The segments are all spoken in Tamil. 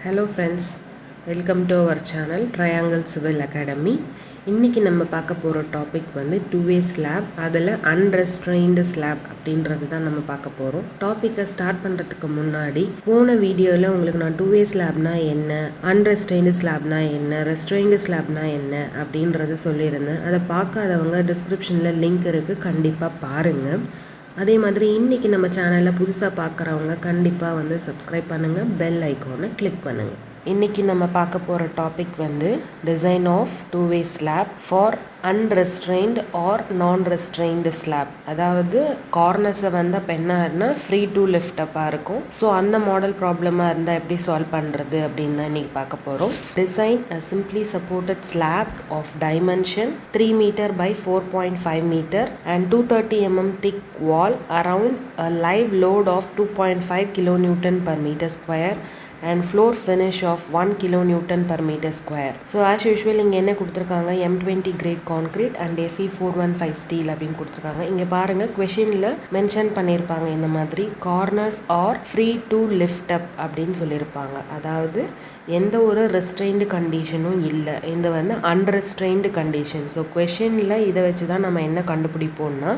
Hello friends, welcome to our channel Triangle Civil Academy. இன்னைக்கு நம்ம பார்க்க போற டாபிக் வந்து two way slab, அதுல unrestrained slab அப்படின்றது தான் நம்ம பார்க்க போறோம். டாபிக்கை ஸ்டார்ட் பண்றதுக்கு முன்னாடி போன வீடியோல உங்களுக்கு நான் two way slabனா என்ன, unrestrained slabனா என்ன, restrained slabனா என்ன அப்படின்றது சொல்லியிருந்தேன். அதை பார்க்காதவங்க டிஸ்கிரிப்ஷன்ல லிங்க் இருக்கு, கண்டிப்பா பாருங்க. அதே மாதிரி இன்னைக்கு நம்ம சேனலை புதுசாக பார்க்குறவங்க கண்டிப்பாக வந்து சப்ஸ்கிரைப் பண்ணுங்கள், பெல் ஐக்கானை கிளிக் பண்ணுங்கள். இன்றைக்கி நம்ம பார்க்க போகிற டாபிக் வந்து design of two way slab for unrestrained or non restrained slab. அதாவது கார்னர்ஸை வந்து அப்போ என்ன ஃப்ரீ டு லிஃப்ட் அப்பாக இருக்கும். ஸோ அந்த மாடல் ப்ராப்ளமாக இருந்தால் எப்படி சால்வ் பண்ணுறது அப்படின்னு தான் இன்றைக்கி பார்க்க போகிறோம். Design a simply supported slab of dimension 3 metre by 4.5 metre and 230 mm thick wall around a live load of 2.5 kN per meter square and floor finish of 1 kN per meter square. So as usual இங்கே என்ன கொடுத்துருக்காங்க, M20 grade concrete and Fe415 steel அப்படின்னு கொடுத்துருக்காங்க. இங்கே பாருங்கள் கொஷினில் மென்ஷன் பண்ணியிருப்பாங்க இந்த மாதிரி corners are free to lift up அப்படின்னு சொல்லியிருப்பாங்க. அதாவது எந்த ஒரு ரெஸ்ட்ரெயின்டு கண்டிஷனும் இல்லை, இந்த வந்து அன்ரெஸ்ட்ரெயின்டு கண்டிஷன். ஸோ கொஷினில் இதை வச்சு தான் நம்ம என்ன கண்டுபிடிப்போம்னா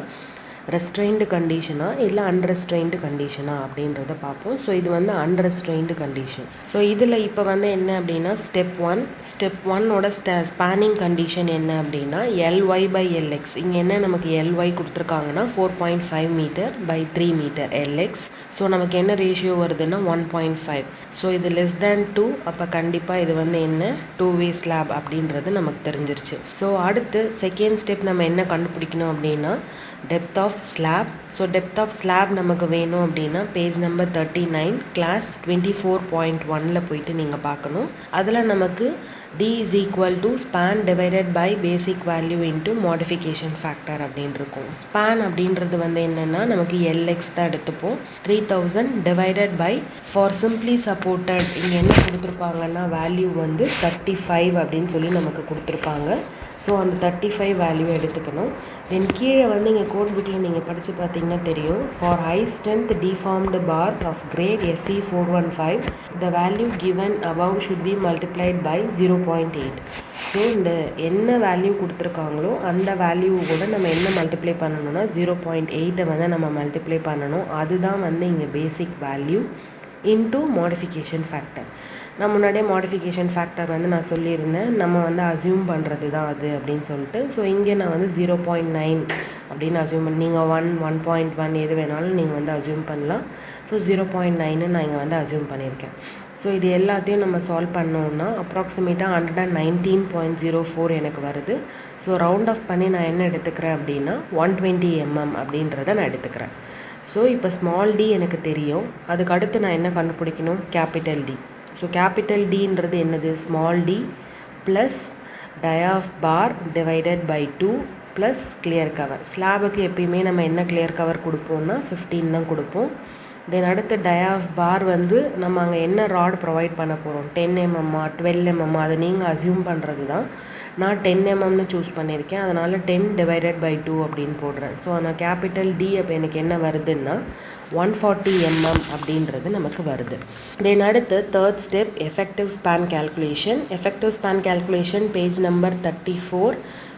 ரெஸ்ட்ரெயின்டு கண்டிஷனா இல்லை அன்ரெஸ்ட்ரெயின்டு கண்டிஷனா அப்படின்றத பார்ப்போம். ஸோ இது வந்து அன்ரெஸ்ட்ரெயின்டு கண்டிஷன். ஸோ இதில் இப்போ வந்து என்ன அப்படின்னா ஸ்டெப் ஒன்னோட ஸ்பேனிங் கண்டிஷன் என்ன அப்படின்னா LY by LX. இங்கே என்ன நமக்கு LY கொடுத்துருக்காங்கன்னா 4.5 metre by 3 metre LX. So நமக்கு என்ன ரேஷியோ வருதுன்னா 1.5. ஸோ இது லெஸ் தேன் 2, அப்போ கண்டிப்பாக இது வந்து என்ன டூ வே ஸ்லாப் அப்படின்றது நமக்கு தெரிஞ்சிருச்சு. ஸோ அடுத்து செகண்ட் ஸ்டெப் நம்ம என்ன கண்டுபிடிக்கணும் அப்படின்னா depth of slab. So depth of slab நமக்கு வேணும் அப்படின்னா பேஜ் நம்பர் 39 கிளாஸ் 24.1 போயிட்டு நீங்கள் பார்க்கணும். அதில் நமக்கு D is equal to span divided by basic value into modification factor அப்படின்னு இருக்கும். span அப்படின்றது வந்து என்னென்னா நமக்கு LX தான் எடுத்துப்போம். 3000 divided by for simply supported இங்கே என்ன கொடுத்துருப்பாங்கன்னா வேல்யூ வந்து 35 அப்படின்னு சொல்லி நமக்கு கொடுத்துருப்பாங்க. ஸோ அந்த 35 வேல்யூ எடுத்துக்கணும். தென் கீழே வந்து இங்கே கோட் புக்கில் நீங்கள் படித்து பார்த்தீங்கன்னா தெரியும், for high strength deformed bars of grade Fe415 the value given above should be multiplied by 0.8. So இந்த என்ன வேல்யூ கொடுத்துருக்காங்களோ அந்த வேல்யூ கூட நம்ம என்ன மல்டிப்ளை பண்ணணும்னா 0.8 வந்து நம்ம மல்டிப்ளை பண்ணணும். அதுதான் வந்து இங்கே basic value into modification factor. நான் முன்னாடியே மாடிஃபிகேஷன் ஃபேக்டர் வந்து நான் சொல்லியிருந்தேன், நம்ம வந்து அசியூம் பண்ணுறது தான் அது அப்படின்னு சொல்லிட்டு. ஸோ இங்கே நான் வந்து 0.9 அப்படின்னு அசியூம் பண்ணி, நீங்கள் 1.1 எது வேணாலும் நீங்கள் வந்து அசியூம் பண்ணலாம். ஸோ 0.9 நான் இங்கே வந்து அசியூம் பண்ணியிருக்கேன். ஸோ இது எல்லாத்தையும் நம்ம சால்வ் பண்ணோன்னா அப்ராக்சிமேட்டாக 119.04 எனக்கு வருது. ஸோ ரவுண்ட் ஆஃப் பண்ணி நான் என்ன எடுத்துக்கிறேன் அப்படின்னா 120 mm அப்படின்றத நான் எடுத்துக்கிறேன். ஸோ இப்போ ஸ்மால் டி எனக்கு தெரியும், அதுக்கு அடுத்து நான் என்ன கண்டுபிடிக்கணும், கேபிட்டல் டி. ஸோ கேபிட்டல் டின்றது என்னது, small d plus dia of bar divided by 2 plus clear cover. ஸ்லாபுக்கு எப்பயுமே நம்ம என்ன கிளியர் கவர் கொடுப்போம்னா 15 தான் கொடுப்போம். தென் அடுத்து டயாஃப் பார் வந்து நம்ம அங்கே என்ன ராட் ப்ரொவைட் பண்ண போகிறோம், 10 mm 12 mm அதை நீங்கள் அசியூம் பண்ணுறது தான். நான் 10 mm சூஸ் பண்ணியிருக்கேன், அதனால் 10 டிவைடட் பை 2 அப்படின்னு போடுறேன். ஸோ நான் கேபிட்டல் டி அப்போ எனக்கு என்ன வருதுன்னா 140 mm அப்படின்றது நமக்கு வருது. தென் அடுத்து third step effective span calculation. Effective span calculation page number 34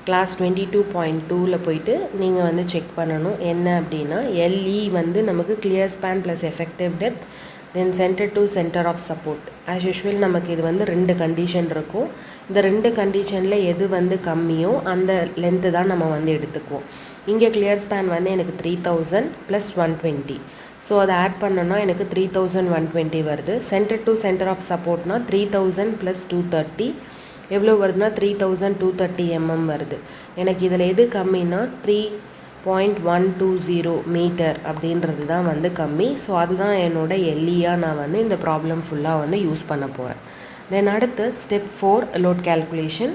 clause 22.2 போயிட்டு நீங்கள் வந்து செக் பண்ணணும். என்ன அப்படின்னா LE வந்து நமக்கு clear span plus effective depth, then centre to centre of support. As usual நமக்கு இது வந்து 2 கண்டிஷன் இருக்கும். இந்த 2 கண்டிஷனில் எது வந்து கம்மியோ அந்த லென்த்து தான் நம்ம வந்து எடுத்துக்குவோம். இங்கே கிளியர் ஸ்பேன் வந்து எனக்கு 3000 ப்ளஸ் 120. ஸோ அதை ஆட் பண்ணோன்னா எனக்கு 3120 வருது. சென்டர் டு சென்டர் ஆஃப் சப்போர்ட்னா 3000 ப்ளஸ் 230 எவ்வளோ வருதுன்னா 3230 mm வருது. எனக்கு இதில் எது கம்மின்னா 3.120 மீட்டர் அப்படின்றது தான் வந்து கம்மி. ஸோ அதுதான் என்னோட எல்லியாக நான் வந்து இந்த ப்ராப்ளம் ஃபுல்லாக வந்து யூஸ் பண்ண போகிறேன். தென் அடுத்து step 4 load calculation.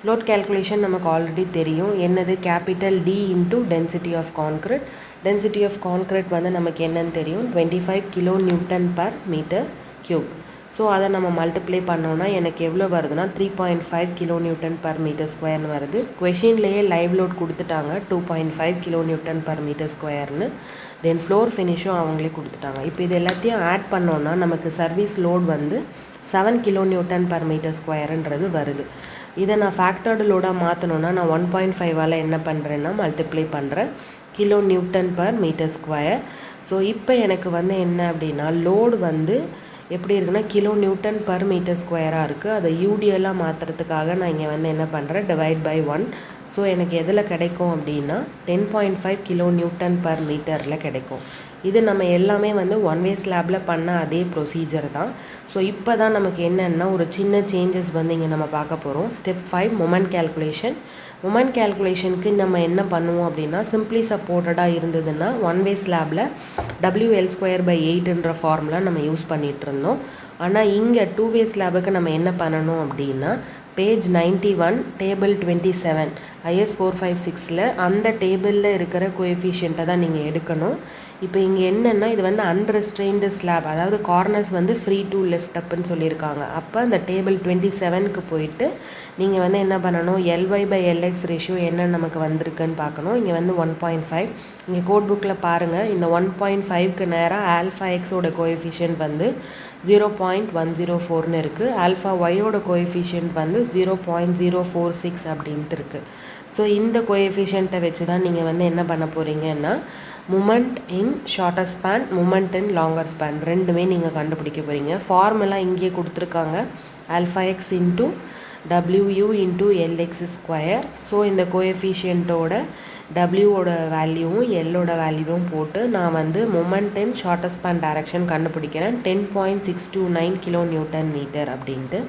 Load calculation நமக்கு ஆல்ரெடி தெரியும், என்னது capital D into density of concrete. Density of concrete வந்து நமக்கு என்னன்னு தெரியும், 25 kN per meter cube. So அதை நம்ம மல்டிப்ளை பண்ணோன்னா எனக்கு எவ்வளோ வருதுன்னா 3.5 kN per meter square வருது. கொஷின்லேயே லைவ் லோட் கொடுத்துட்டாங்க 2.5 kN per meter square. தென் ஃப்ளோர் ஃபினிஷும் அவங்களே கொடுத்துட்டாங்க. இப்போ இது எல்லாத்தையும் ஆட் பண்ணோன்னா நமக்கு சர்வீஸ் லோட் வந்து 7 kN/m² வருது. இதை நான் ஃபேக்டர்டு லோடாக மாற்றணுன்னா நான் 1.5 என்ன பண்ணுறேன்னா மல்டிப்ளை பண்ணுறேன் kN/m². ஸோ இப்போ எனக்கு வந்து என்ன அப்படின்னா லோடு வந்து எப்படி இருக்குன்னா kN/m² இருக்குது. அதை யூடிஎல்லாம் மாற்றுறதுக்காக நான் இங்கே வந்து என்ன பண்ணுறேன் டிவைட் பை 1. ஸோ எனக்கு எதில் கிடைக்கும் அப்படின்னா 10.5 kN/m கிடைக்கும். இது நம்ம எல்லாமே வந்து ஒன் வே ஸ்லாபில் பண்ண அதே ப்ரொசீஜர் தான். ஸோ இப்போ தான் நமக்கு என்னென்னா ஒரு சின்ன சேஞ்சஸ் வந்து இங்கே நம்ம பார்க்க போகிறோம். Step 5 moment calculation. மொமெண்ட் கேல்குலேஷனுக்கு நம்ம என்ன பண்ணுவோம் அப்படின்னா சிம்பிளி சப்போர்ட்டடாக இருந்ததுன்னா ஒன் வே ஸ்லாபில் WL²/8 ஃபார்முலா நம்ம யூஸ் பண்ணிகிட்டு இருந்தோம். ஆனால் இங்கே டூ வே ஸ்லாபுக்கு நம்ம என்ன பண்ணணும் அப்படின்னா பேஜ் 91 டேபிள் 27 IS 456 அந்த டேபிளில் இருக்கிற கோஎஃபிஷியண்ட்டை தான் நீங்கள் எடுக்கணும். இப்போ இங்கே என்னென்னா இது வந்து அன்ரெஸ்ட்ரெயின்டு ஸ்லாப், அதாவது கார்னர்ஸ் வந்து ஃப்ரீ டு லெஃப்ட் அப்புன்னு சொல்லியிருக்காங்க. அப்போ அந்த டேபிள் 27க்கு போயிட்டு நீங்கள் வந்து என்ன பண்ணணும் LY/LX ரேஷியோ என்ன நமக்கு வந்திருக்குன்னு பார்க்கணும். இங்கே வந்து 1.5. இங்கே கோட் புக்கில் பாருங்கள், இந்த 1.5க்கு நேராக ஆல்ஃபா எக்ஸோட கோஎஃபிஷியன்ட் வந்து 0.104ன்னு இருக்குது. ஆல்ஃபா ஒய்யோட கோஎஃபிஷியன்ட் வந்து 0.046 அப்படின்ட்டு இருக்குது. ஸோ இந்த கோஎஃபிஷியண்ட்டை வச்சு தான் நீங்கள் வந்து என்ன பண்ண போகிறீங்கன்னா moment in shorter span, moment in longer span ரெண்டுமே நீங்கள் கண்டுபிடிக்க போகிறீங்க. ஃபார்முலா இங்கே கொடுத்துருக்காங்க alpha x into WU into LX². So இந்த கோஎஃபிஷியண்ட்டோட டபிள்யூவோட வேல்யூவும் எல்லோட வேல்யூவும் போட்டு நான் வந்து moment in shorter span direction கண்டுபிடிக்கிறேன் 10.629 kN/m அப்படின்ட்டு.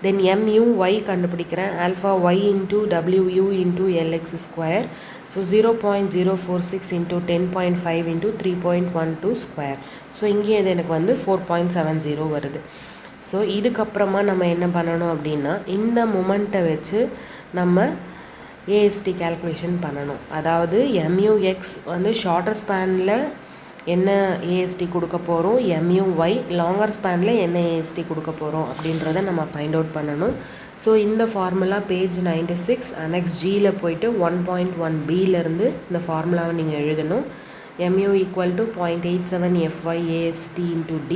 தென் MUY கண்டுபிடிக்கிறேன் alpha y into WU into LX². So 0.046 into 10.5 into 3.12². So இங்கே இது எனக்கு வந்து 4.70 வருது. ஸோ இதுக்கப்புறமா நம்ம என்ன பண்ணணும் அப்படின்னா இந்த மொமெண்ட்டை வச்சு நம்ம ஏஎஸ்டி கேல்குலேஷன் பண்ணணும். அதாவது MUX வந்து ஷார்ட்டர் ஸ்பேனில் என்ன ஏஎஸ்டி கொடுக்க போகிறோம், MUY லாங்கர் ஸ்பேனில் என்ன ஏஎஸ்டி கொடுக்க போகிறோம் அப்படின்றத நம்ம ஃபைண்ட் அவுட் பண்ணணும். ஸோ இந்த ஃபார்முலா பேஜ் 96 அனெக்ஸ் ஜியில் போயிட்டு 1.1bலேருந்து இந்த ஃபார்முலாவை நீங்கள் எழுதணும். MU = 0.87 FY AST into D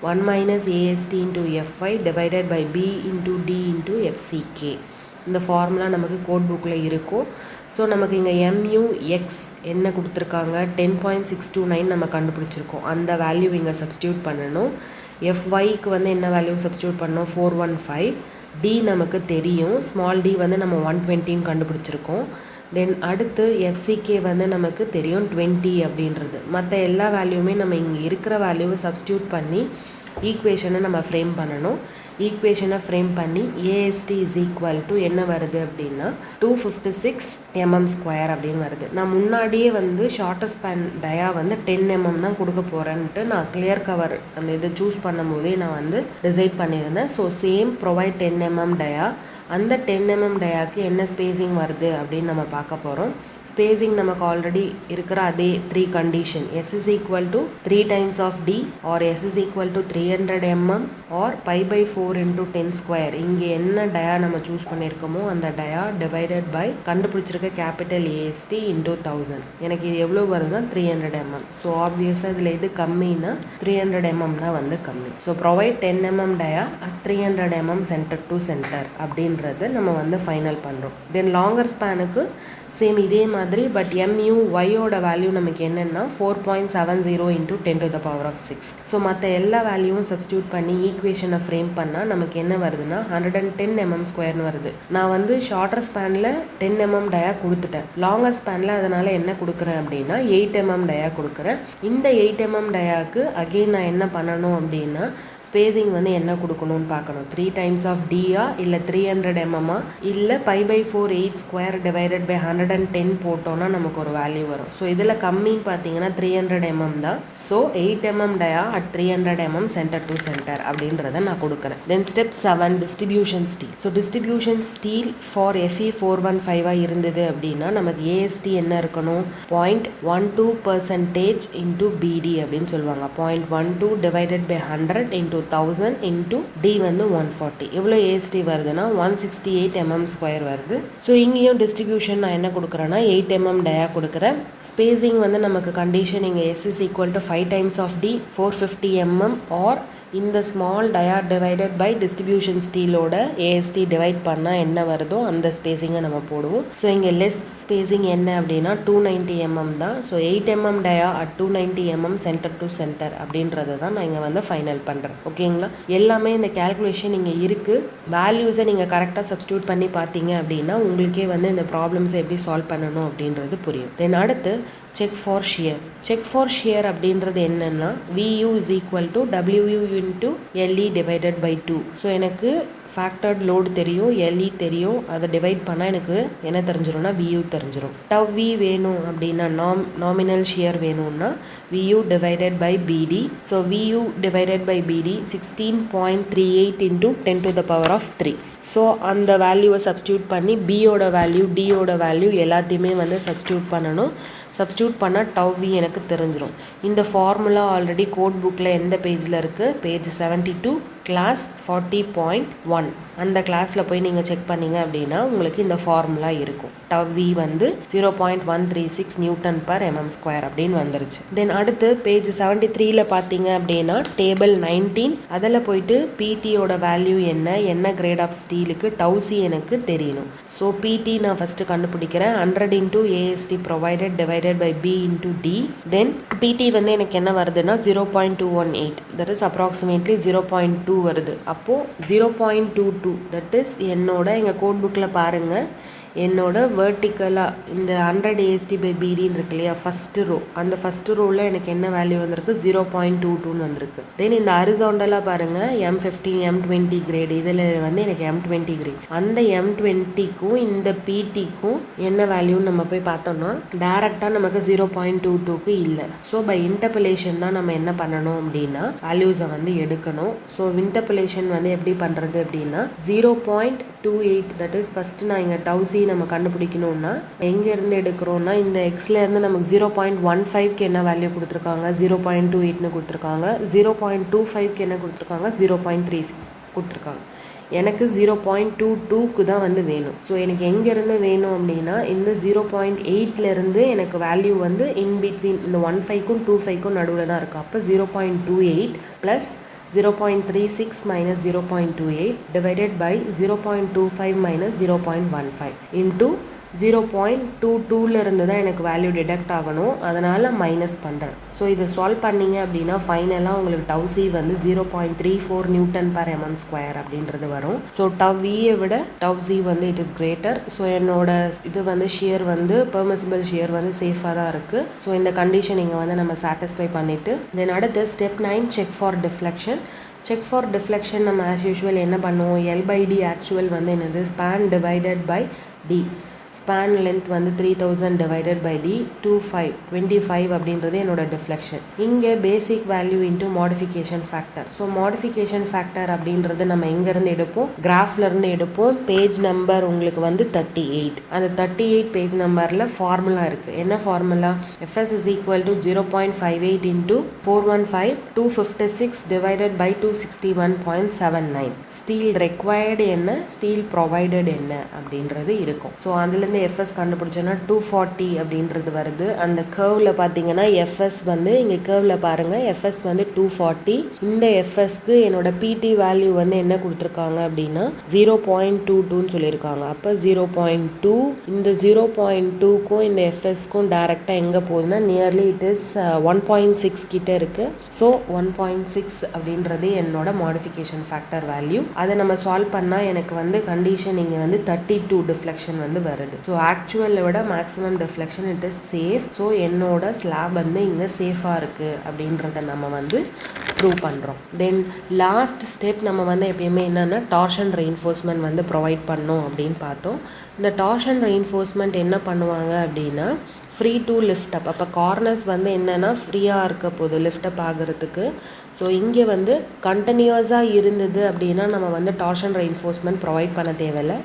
1 minus AST into FY divided by B into D into FCK. இந்த ஃபார்முலா நமக்கு கோட் புக்கில் இருக்கும். ஸோ நமக்கு இங்கே MUX என்ன கொடுத்துருக்காங்க 10.629 நம்ம கண்டுபிடிச்சிருக்கோம். அந்த வேல்யூ இங்கே சப்ஸ்டியூட் பண்ணணும். FYக்கு வந்து என்ன வேல்யூ சப்ஸ்டியூட் பண்ணணும் 415. D நமக்கு தெரியும், ஸ்மால் d வந்து நம்ம 120 கண்டுபிடிச்சிருக்கோம். தென் அடுத்து FCK வந்து நமக்கு தெரியும் 20 அப்படின்றது. மற்ற எல்லா வேல்யூமே நம்ம இங்கே இருக்கிற வேல்யூவை சப்ஸ்டியூட் பண்ணி ஈக்குவேஷனை நம்ம ஃப்ரேம் பண்ணணும். ஈக்குவேஷனை ஃப்ரேம் பண்ணி AST = என்ன வருது அப்படின்னா 256 mm² அப்படின்னு வருது. நான் முன்னாடியே வந்து ஷார்ட்டர் ஸ்பேன் டயா வந்து 10 mm தான் கொடுக்க போகிறேன்ட்டு நான் கிளியர் கவர் அந்த இதை சூஸ் பண்ணும்போதே நான் வந்து டிசைட் பண்ணியிருந்தேன். So same provide 10 mm டயா. அந்த 10 mm டயாக்கு என்ன ஸ்பேஸிங் வருது அப்படின்னு நம்ம பார்க்க போகிறோம். ஸ்பேஸிங் நமக்கு ஆல்ரெடி இருக்கிற அதே 3 condition S = 3 times of D or S = 300 mm or π/4 into 10². இங்கே என்ன டயா நம்ம சூஸ் பண்ணியிருக்கோமோ அந்த டயா டிவைடட் பை கண்டுபிடிச்சிருக்க கேபிட்டல் AST into 1000. எனக்கு இது எவ்வளோ வருதுன்னா 300 mm. ஸோ ஆப்வியஸாக இதில் இது கம்மின்னா 300 mm தான் வந்து கம்மி. So provide 10 mm டயா at 300 mm centre to centre அப்படின்றது நம்ம வந்து ஃபைனல் பண்ணுறோம். தென் லாங்கர் ஸ்பேனுக்கு சேம் இதே மாதிரி பட் MUYயோட வேல்யூ நமக்கு என்னென்னா 4.70 into 10⁶. ஸோ மற்ற எல்லா வேல்யூவும் சப்ஸ்டியூட் பண்ணி ஈக்குவேஷனை ஃப்ரேம் பண்ணால் நமக்கு என்ன வருதுன்னா 110 mm² வருது. நான் வந்து ஷார்ட்டர் ஸ்பேனில் 10 mm டயா கொடுத்துட்டேன். லாங்கர் ஸ்பேனில் அதனால் என்ன கொடுக்குறேன் அப்படின்னா 8 mm டயா கொடுக்குறேன். இந்த 8 mm டயாக்கு அகெயின் நான் என்ன பண்ணணும் அப்படின்னா ஸ்பேஸிங் வந்து என்ன கொடுக்கணும்னு பார்க்கணும். 3 times of D-ஆ இல்லை 300 mm இல்லை π/4 8² divided by 110 போட்டோன்னா நமக்கு ஒரு வேல்யூ வரும். ஸோ இதில் கம்மின்னு பார்த்தீங்கன்னா 300 mm தான். So 8 mm டயா at 300 mm centre to centre அப்படின்றத நான் கொடுக்குறேன். தென் step 7 distribution steel. So distribution steel for FE415 இருந்தது அப்படின்னா நமக்கு AST என்ன இருக்கணும் 0.12% into BD அப்படின்னு சொல்லுவாங்க. 0.12 divided by 100 into 1000 into D வந்து 140. எவ்வளோ AST வருதுன்னா 168 mm² வருது. ஸோ இங்கேயும் டிஸ்ட்ரிபியூஷன் நான் என்ன கொடுக்குறேன்னா 8 mm டயா கொடுக்குறேன். ஸ்பேஸிங் வந்து நமக்கு கண்டிஷன் இங்கே S = 5 times of D 450 mm or இந்த small dia divided by distribution ஸ்டீலோட ஏஎஸ்டி டிவைட் பண்ணால் என்ன வருதோ அந்த ஸ்பேஸிங்கை நம்ம போடுவோம். ஸோ இங்கே லெஸ் ஸ்பேஸிங் என்ன அப்படின்னா 290 mm தான். So 8 mm dia at 290 mm centre to centre அப்படின்றத தான் நான் இங்கே வந்து ஃபைனல் பண்ணுறேன். ஓகேங்களா, எல்லாமே இந்த கேல்குலேஷன் இங்கே இருக்குது. வேல்யூஸை நீங்கள் கரெக்டாக சப்ஸ்டியூட் பண்ணி பார்த்தீங்க அப்படின்னா உங்களுக்கே வந்து இந்த ப்ராப்ளம்ஸை எப்படி சால்வ் பண்ணணும் அப்படின்றது புரியும். தென் அடுத்து check for shear. Check for shear அப்படின்றது என்னென்னா VU is equal to WU into LE divided by 2. So எனக்கு ஃபேக்டர்ட் லோடு தெரியும், LE தெரியும், அதை டிவைட் பண்ணால் எனக்கு என்ன தெரிஞ்சிடும்னா VU தெரிஞ்சிடும். டவ் V வேணும் அப்படின்னா நாமினல் ஷியர் வேணும்னா VU divided by BD. So VU divided by BD 16.38 into 10 to the power of 3. So அந்த வேல்யூவை சப்ஸ்டியூட் பண்ணி பியோட வேல்யூ டியோட வேல்யூ எல்லாத்தையுமே வந்து சப்ஸ்டியூட் பண்ணணும். சப்ஸ்டியூட் பண்ணால் டவ் V எனக்கு தெரிஞ்சிடும். இந்த ஃபார்முலா ஆல்ரெடி கோட் புக்கில் எந்த பேஜில் இருக்குது? Page 72 clause 40.1. அந்த கிளாஸில் போய் நீங்கள் செக் பண்ணிங்க அப்படின்னா உங்களுக்கு இந்த ஃபார்முலா இருக்கும். டவ் V வந்து 0.136 நியூட்டன் பர் mm² அப்படின்னு வந்துருச்சு. தென் அடுத்து பேஜ் 73ல் பார்த்தீங்க அப்படின்னா டேபிள் 19 அதில் போயிட்டு பிடியோட வேல்யூ என்ன கிரேட் ஆஃப் ஸ்டீலுக்கு டவ் C எனக்கு தெரியணும். ஸோ பிடி நான் ஃபஸ்ட்டு கண்டுபிடிக்கிறேன். 100 into AST provided divided by B into D. Then PT வந்து எனக்கு என்ன வருதுன்னா 0.218, தட் இஸ் அப்ராக்சிமேட்லி 0.2 வருது. அப்போது 0.22 தட் இஸ் என்னோட எங்கள் கோட் புக்கில் பாருங்கள், என்னோட வேர்ட்டிக்கலாக இந்த 100 AST by BDன்னு இருக்கு இல்லையா, ஃபஸ்ட்டு ரோ, அந்த ஃபஸ்ட்டு ரோவில் எனக்கு என்ன வேல்யூ வந்திருக்கு? 0.22 வந்திருக்கு. தென் இந்த ஹரிசாண்டலாக பாருங்கள் M15 M20 கிரேட், இதில் வந்து எனக்கு M20 கிரேட். அந்த M20க்கும் இந்த பிடிக்கும் என்ன வேல்யூன்னு நம்ம போய் பார்த்தோம்னா டேரெக்டாக நமக்கு 0.22க்கு இல்லை. ஸோ பை இன்டர்பலேஷன் தான் நம்ம என்ன பண்ணணும் அப்படின்னா வேல்யூஸை வந்து எடுக்கணும். ஸோ இன்டர்பலேஷன் வந்து எப்படி பண்ணுறது அப்படின்னா 0.28 தட் இஸ் ஃபஸ்ட்டு நான் இங்கே டவ் C நம்ம கண்டுபிடிக்கணும்னா எங்கேருந்து எடுக்கிறோம்னா இந்த எக்ஸ்லேருந்து நமக்கு 0.15க்கு என்ன வேல்யூ கொடுத்துருக்காங்க? 0.28ன்னு கொடுத்துருக்காங்க. 0.25க்கு என்ன கொடுத்துருக்காங்க? 0.36 கொடுத்துருக்காங்க. எனக்கு 0.22க்கு தான் வந்து வேணும். ஸோ எனக்கு எங்கேருந்து வேணும் அப்படின்னா இந்த 0.8லேருந்து எனக்கு வேல்யூ வந்து இன்பிட்வீன் இந்த 15க்கும் 25க்கும் நடுவில் தான் இருக்குது. அப்போ 0.28 plus 0.36 minus 0.28 divided by 0.25 minus 0.15 into 0.22லேருந்து தான் எனக்கு வேல்யூ டிடெக்ட் ஆகணும். அதனால் மைனஸ் பண்ணுறேன். ஸோ இதை சால்வ் பண்ணிங்க அப்படின்னா ஃபைனலாக உங்களுக்கு டவ் C வந்து 0.34 நியூட்டன் பர் mm² அப்படின்றது வரும். ஸோ டவ் Vயை விட டவ் C வந்து இட் இஸ் கிரேட்டர். ஸோ என்னோட இது வந்து ஷியர் வந்து பெர்மிசிபிள் ஷியர் வந்து சேஃபாக தான் இருக்குது. ஸோ இந்த கண்டிஷன் இங்கே வந்து நம்ம சாட்டிஸ்ஃபை பண்ணிவிட்டு தென் அடுத்து step 9 check for deflection. Check for deflection நம்ம ஆஸ் யூஷுவல் என்ன பண்ணுவோம்? L/D ஆக்சுவல் வந்து என்னது? Span divided by D. Span length வந்து 3000 டிவைடட் பை D 25 அப்படின்றது என்னோட டிஃப்ளெக்ஷன். இங்கே basic value into modification factor. So modification factor அப்படின்றது நம்ம எங்கேருந்து எடுப்போம்? கிராஃப்லேருந்து எடுப்போம். பேஜ் நம்பர் உங்களுக்கு வந்து 38. அந்த 38 பேஜ் நம்பரில் ஃபார்முலா இருக்குது. என்ன formula? FS is equal to 0.58 into 415 256 divided by 261.79. Steel required என்ன, ஸ்டீல் ப்ரொவைடட் என்ன அப்படின்றது இருக்கும். ஸோ அதில் இருந்து FS கண்டுபிடிச்சோன்னா 240 அப்படின்றது வருது. அந்த கர்வில் பார்த்தீங்கன்னா FS வந்து இங்கே கர்வில் பாருங்கள், FS வந்து 240. இந்த FSக்கு என்னோட PT வேல்யூ வந்து என்ன கொடுத்துருக்காங்க அப்படின்னா 0.22ன்னு சொல்லியிருக்காங்க. அப்போ 0.2 இந்த 0.2க்கும் இந்த FSக்கும் டேரெக்டாக எங்கே போகுதுன்னா நியர்லி இட் இஸ் 1.6 கிட்டே இருக்குது. ஸோ 1.6 அப்படின்றது என்னோட மாடிஃபிகேஷன் ஃபேக்டர் வேல்யூ. அதை நம்ம சால்வ் பண்ணால் எனக்கு வந்து கண்டிஷன் இங்கே வந்து 32 டிஃப்ளெக்ஷன் வந்து வருது. ஸோ ஆக்சுவலை விட maximum deflection it is safe. So என்னோட ஸ்லாப் வந்து இங்கே சேஃபாக இருக்குது அப்படின்றத நம்ம வந்து ப்ரூவ் பண்ணுறோம். தென் லாஸ்ட் ஸ்டெப் நம்ம வந்து எப்பயுமே என்னென்னா டார்ஷன் ரெயின்ஃபோர்ஸ்மெண்ட் வந்து ப்ரொவைட் பண்ணோம் அப்படின்னு பார்த்தோம். இந்த டார்ஷன் ரெயின்ஃபோர்ஸ்மெண்ட் என்ன பண்ணுவாங்க அப்படின்னா ஃப்ரீ டு லிஃப்ட் அப். அப்போ கார்னர்ஸ் வந்து என்னென்னா ஃப்ரீயாக இருக்க போது லிஃப்ட் அப் ஆகிறதுக்கு. ஸோ இங்கே வந்து கண்டினியூஸாக இருந்தது அப்படின்னா நம்ம வந்து டார்ஷன் ரெயின்ஃபோர்ஸ்மெண்ட் ப்ரொவைட் பண்ண தேவையில்லை.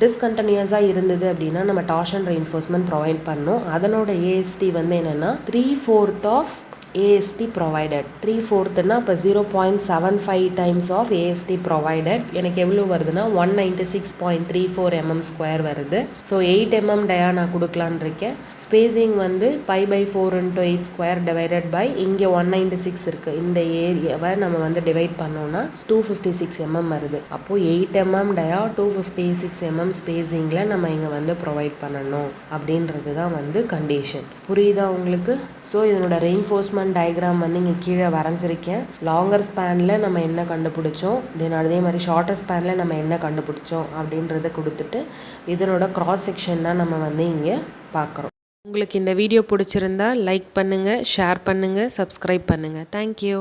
டிஸ்கண்டினியூஸாக இருந்தது அப்படின்னா நம்ம டார்ஷன் ரெயின்ஃபோர்ஸ்மெண்ட் ப்ரொவைட் பண்ணோம். அதனோட AST வந்து என்னென்னா 3/4 ஆஃப் AST provided. 3/4 அப்போ 0.75 times of AST provided. எனக்கு எவ்வளோ வருதுன்னா 196.34 mm² வருது. ஸோ 8 mm டயா நான் கொடுக்கலான் இருக்கேன். ஸ்பேசிங் வந்து π/4 × 8² டிவைடட் பை இங்கே 196 இருக்குது. இந்த ஏரியாவை நம்ம வந்து டிவைட் பண்ணோன்னா 256 mm வருது. அப்போது 8 mm டயா 256 mm ஸ்பேசிங்கில் நம்ம இங்கே வந்து ப்ரொவைட் பண்ணணும் அப்படின்றது தான் வந்து கண்டிஷன். புரியுதா உங்களுக்கு? ஸோ இதனோட ரெயின்ஃபோர்ஸ்மெண்ட் டயக்ராம் வந்து இங்கே கீழே வரைஞ்சிருக்கேன். லாங்கர் ஸ்பேனில் நம்ம என்ன கண்டுபிடிச்சோம், தென் அதே மாதிரி ஷார்ட்டர் ஸ்பேனில் நம்ம என்ன கண்டுபிடிச்சோம் அப்படின்றத கொடுத்துட்டு இதனோட கிராஸ் செக்ஷன் தான் நம்ம வந்து இங்கே பார்க்குறோம். உங்களுக்கு இந்த வீடியோ பிடிச்சிருந்தா லைக் பண்ணுங்கள், ஷேர் பண்ணுங்கள், சப்ஸ்கிரைப் பண்ணுங்கள். தேங்க்யூ.